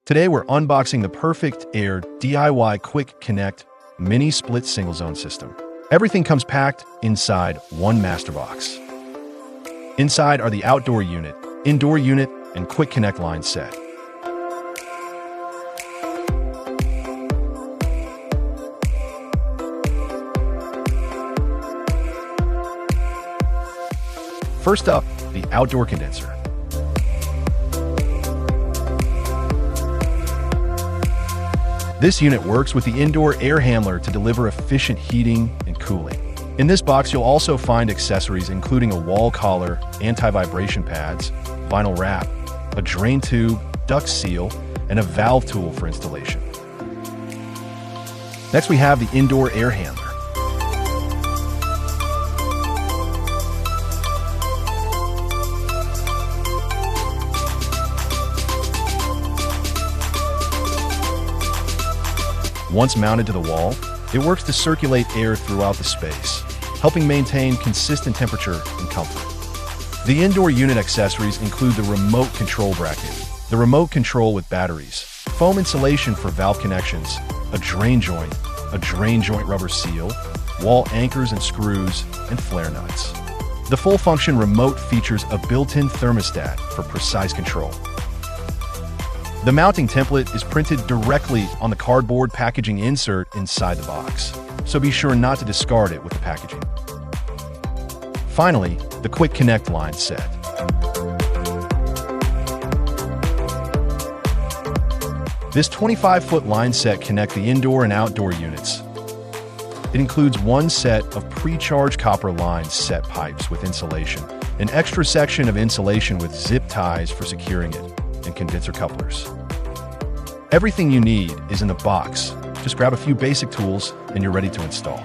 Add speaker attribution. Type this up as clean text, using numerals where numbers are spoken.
Speaker 1: Today we're unboxing the perfect Aire DIY Quick Connect Mini Split Single Zone System. Everything comes packed inside one master box. Inside are the outdoor unit, indoor unit, and Quick Connect line set. First up, the outdoor condenser. This unit works with the indoor air handler to deliver efficient heating and cooling. In this box, you'll also find accessories including a wall collar, anti-vibration pads, vinyl wrap, a drain tube, duct seal, and a valve tool for installation. Next, we have the indoor air handler. Once mounted to the wall, it works to circulate air throughout the space, helping maintain consistent temperature and comfort. The indoor unit accessories include the remote control bracket, the remote control with batteries, foam insulation for valve connections, a drain joint rubber seal, wall anchors and screws, and flare nuts. The full-function remote features a built-in thermostat for precise control. The mounting template is printed directly on the cardboard packaging insert inside the box, so be sure not to discard it with the packaging. Finally, the Quick Connect line set. This 25-foot line set connects the indoor and outdoor units. It includes one set of pre-charged copper line set pipes with insulation, an extra section of insulation with zip ties for securing it, and condenser couplers. Everything you need is in the box. Just grab a few basic tools and you're ready to install.